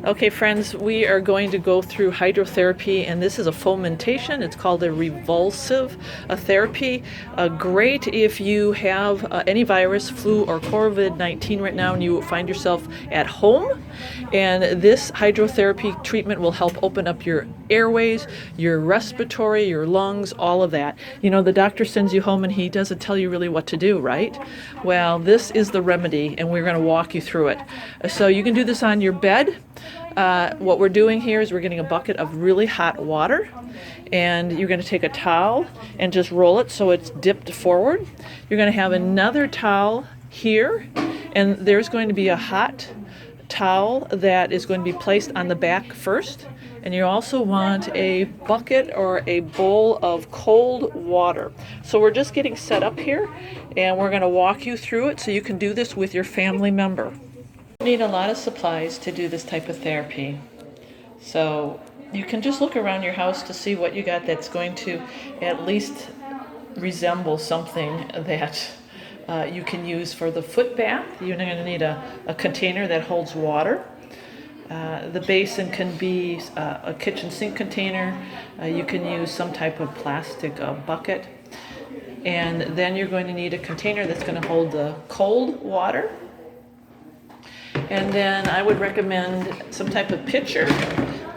Okay, friends, we are going to go through hydrotherapy, and this is a fomentation. It's called a revulsive therapy. Great if you have any virus, flu, or COVID-19 right now, and you find yourself at home. And this hydrotherapy treatment will help open up your airways, your respiratory, your lungs, all of that. You know, the doctor sends you home and he doesn't tell you really what to do, right? Well, this is the remedy, and we're going to walk you through it. So you can do this on your bed. What we're doing here is we're getting a bucket of really hot water, and you're going to take a towel and just roll it so it's dipped forward. You're going to have another towel here, and there's going to be a hot towel that is going to be placed on the back first. And you also want a bucket or a bowl of cold water. So we're just getting set up here, and we're going to walk you through it so you can do this with your family member. You need a lot of supplies to do this type of therapy. So you can just look around your house to see what you got that's going to at least resemble something that you can use for the foot bath. You're going to need a container that holds water. The basin can be a kitchen sink container. You can use some type of plastic bucket. And then you're going to need a container that's going to hold the cold water. And then I would recommend some type of pitcher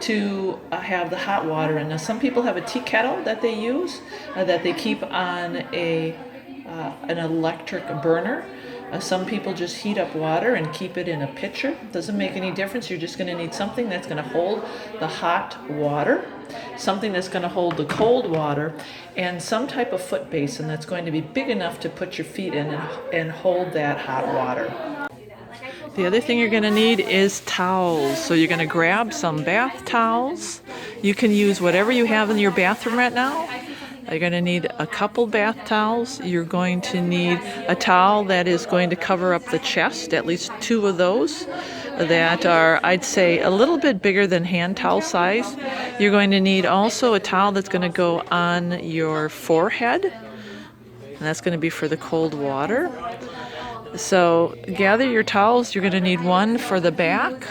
to have the hot water in. Now, some people have a tea kettle that they use, that they keep on an electric burner. Some people just heat up water and keep it in a pitcher. Doesn't make any difference. You're just going to need something that's going to hold the hot water, something that's going to hold the cold water, and some type of foot basin that's going to be big enough to put your feet in and hold that hot water. The other thing you're going to need is towels. So you're going to grab some bath towels. You can use whatever you have in your bathroom right now. You're going to need a couple bath towels. You're going to need a towel that is going to cover up the chest, at least 2 of those that are, I'd say, a little bit bigger than hand towel size. You're going to need also a towel that's going to go on your forehead, and that's going to be for the cold water. So gather your towels. You're going to need one for the back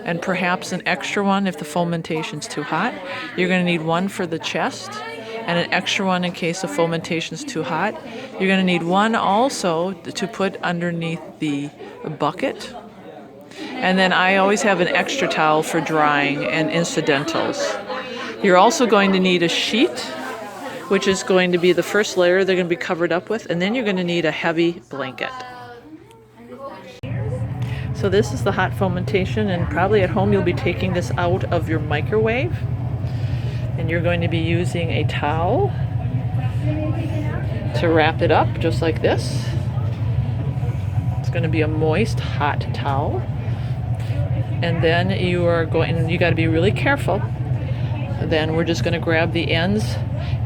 and perhaps an extra one if the fomentation's too hot. You're going to need one for the chest and an extra one in case the fomentation's too hot. You're going to need one also to put underneath the bucket. And then I always have an extra towel for drying and incidentals. You're also going to need a sheet, which is going to be the first layer they're going to be covered up with, and then you're going to need a heavy blanket. So this is the hot fomentation, and probably at home you'll be taking this out of your microwave. And you're going to be using a towel to wrap it up, just like this. It's going to be a moist, hot towel. And then you got to be really careful. Then we're just going to grab the ends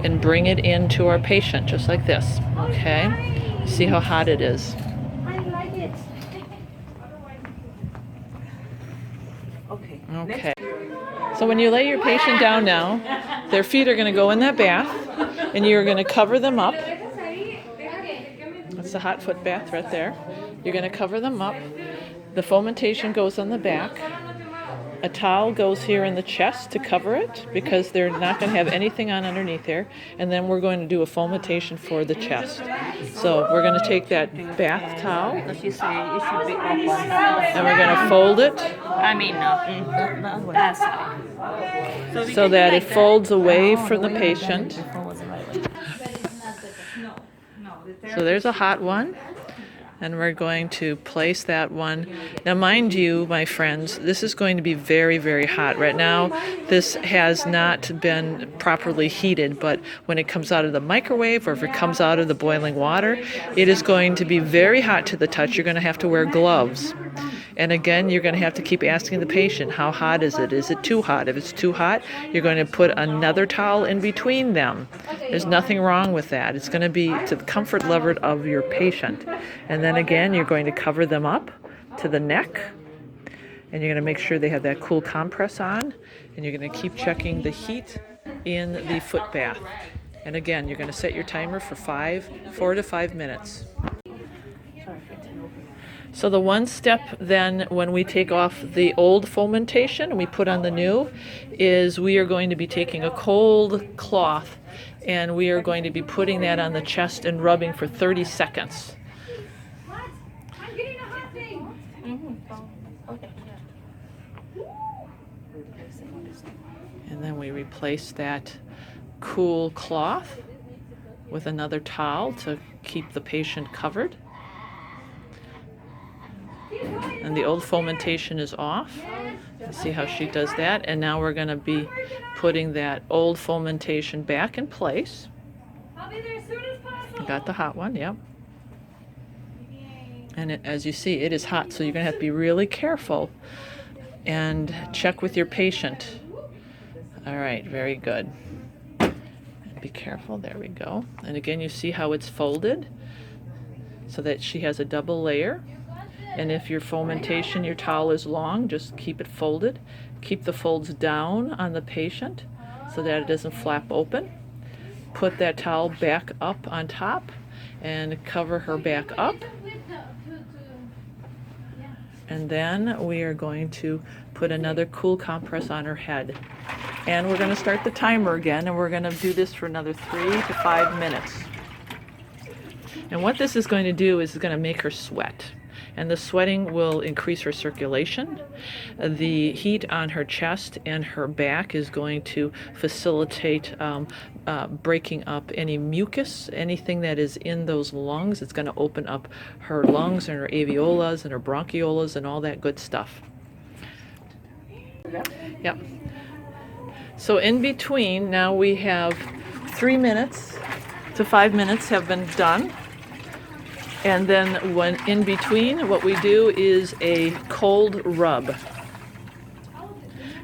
and bring it into our patient, just like this. Okay? See how hot it is. Okay. So when you lay your patient down now, their feet are going to go in that bath, and you're going to cover them up. That's the hot foot bath right there. You're going to cover them up. The fomentation goes on the back. A towel goes here in the chest to cover it because they're not going to have anything on underneath there. And then we're going to do a fomentation for the chest. So we're going to take that bath towel and we're going to fold it so that it folds away from the patient. So there's a hot one. And we're going to place that one. Now, mind you, my friends, this is going to be very, very hot. Right now, this has not been properly heated, but when it comes out of the microwave or if it comes out of the boiling water, it is going to be very hot to the touch. You're going to have to wear gloves. And again, you're going to have to keep asking the patient, how hot is it? Is it too hot? If it's too hot, you're going to put another towel in between them. There's nothing wrong with that. It's going to be to the comfort level of your patient. And then again, you're going to cover them up to the neck. And you're going to make sure they have that cool compress on. And you're going to keep checking the heat in the foot bath. And again, you're going to set your timer for 4 to 5 minutes. So the one step then when we take off the old fomentation and we put on the new is we are going to be taking a cold cloth and we are going to be putting that on the chest and rubbing for 30 seconds. And then we replace that cool cloth with another towel to keep the patient covered. And the old fomentation is off. You see how she does that. And now we're going to be putting that old fomentation back in place. Got the hot one, yep. And as you see, it is hot, so you're going to have to be really careful and check with your patient. All right, very good. And be careful, there we go. And again, you see how it's folded so that she has a double layer. And if your fomentation, your towel is long, just keep it folded. Keep the folds down on the patient so that it doesn't flap open. Put that towel back up on top and cover her back up. And then we are going to put another cool compress on her head. And we're going to start the timer again, and we're going to do this for another 3 to 5 minutes. And what this is going to do is it's going to make her sweat. And the sweating will increase her circulation. The heat on her chest and her back is going to facilitate breaking up any mucus, anything that is in those lungs. It's going to open up her lungs and her alveolas and her bronchiolas and all that good stuff. Yep. So in between, now we have 3 minutes to 5 minutes have been done. And then when in between, what we do is a cold rub.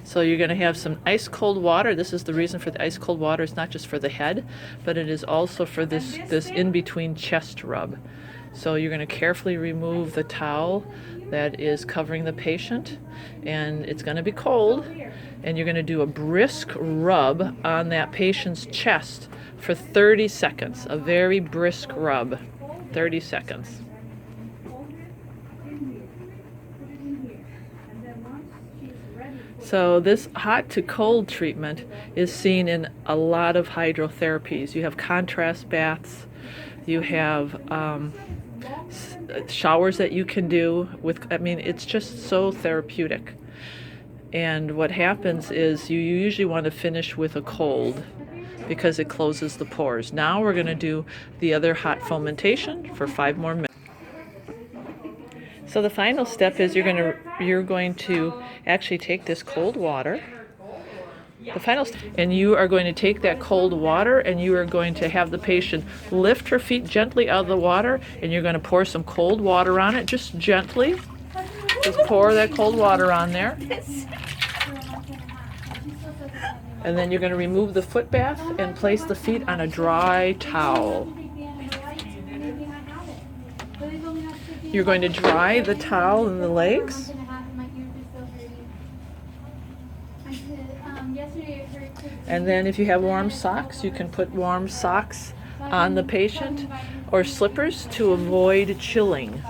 So you're going to have some ice cold water. This is the reason for the ice cold water. It's not just for the head, but it is also for this in between chest rub. So you're going to carefully remove the towel that is covering the patient, and it's going to be cold, and you're going to do a brisk rub on that patient's chest for 30 seconds, a very brisk rub. 30 seconds. So this hot to cold treatment is seen in a lot of hydrotherapies. You have contrast baths, you have showers that you can do with, I mean, it's just so therapeutic. And what happens is you usually want to finish with a cold, because it closes the pores. Now we're going to do the other hot fomentation for 5 more minutes. So the final step is you're going to actually take this cold water. And you are going to take that cold water and you are going to have the patient lift her feet gently out of the water, and you're going to pour some cold water on it, just gently. Just pour that cold water on there. And then you're going to remove the foot bath and place the feet on a dry towel. You're going to dry the towel and the legs. And then if you have warm socks, you can put warm socks on the patient or slippers to avoid chilling.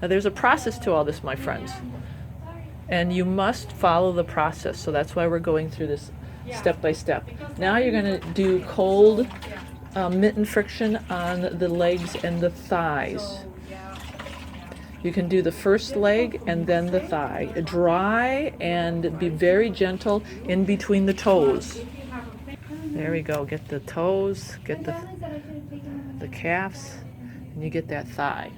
Now there's a process to all this, my friends. And you must follow the process. So that's why we're going through this step by step. Now you're going to do cold mitten friction on the legs and the thighs. You can do the first leg and then the thigh. Dry and be very gentle in between the toes. There we go. Get the toes, get the calves, and you get that thigh.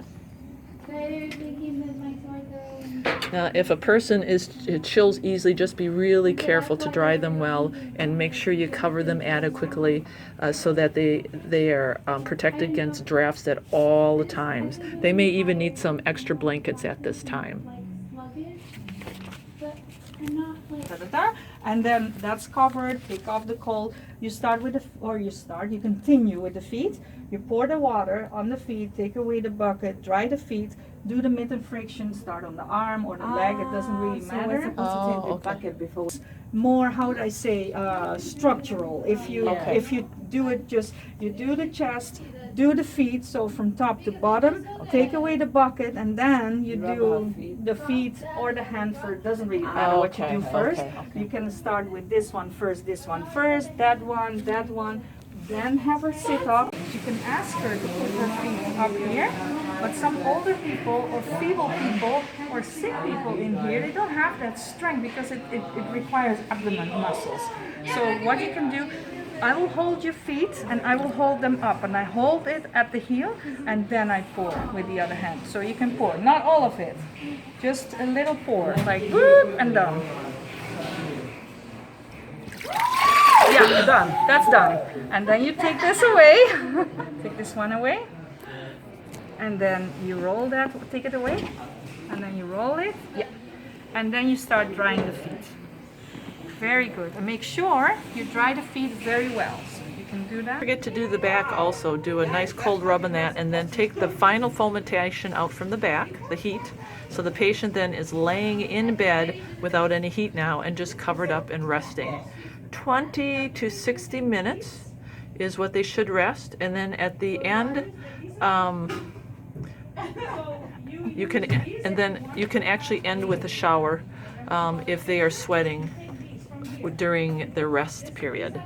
Now, if a person chills easily, just be really careful to dry them well and make sure you cover them adequately so that they are protected against drafts at all the times. They may even need some extra blankets at this time. And then that's covered. Take off the cold. You continue with the feet. You pour the water on the feet, take away the bucket, dry the feet, do the mitten friction, start on the arm or the leg, it doesn't really matter. We're supposed to take the bucket before. More, how would I say, structural. If you do it, just you do the chest, do the feet, so from top to bottom, take away the bucket, and then you Rub do our feet. the feet or the hand first. Doesn't really matter what you do first. okay. You can start with this one first, that one, then have her sit up. You can ask her to put her feet up here, but some older people or feeble people or sick people in here, they don't have that strength because it requires abdomen muscles. So what you can do, I will hold your feet and I will hold them up, and I hold it at the heel and then I pour with the other hand. So you can pour, not all of it, just a little pour, like whoop and done. Yeah, done. That's done. And then you take this away. Take this one away. And then you roll that, take it away. And then you roll it. Yeah. And then you start drying the feet. Very good. And make sure you dry the feet very well. So you can do that. Don't forget to do the back also. Do a nice cold rub on that, and then take the final fomentation out from the back, the heat. So the patient then is laying in bed without any heat now and just covered up and resting. 20 to 60 minutes is what they should rest, and then at the end you can actually end with a shower if they are sweating during their rest period.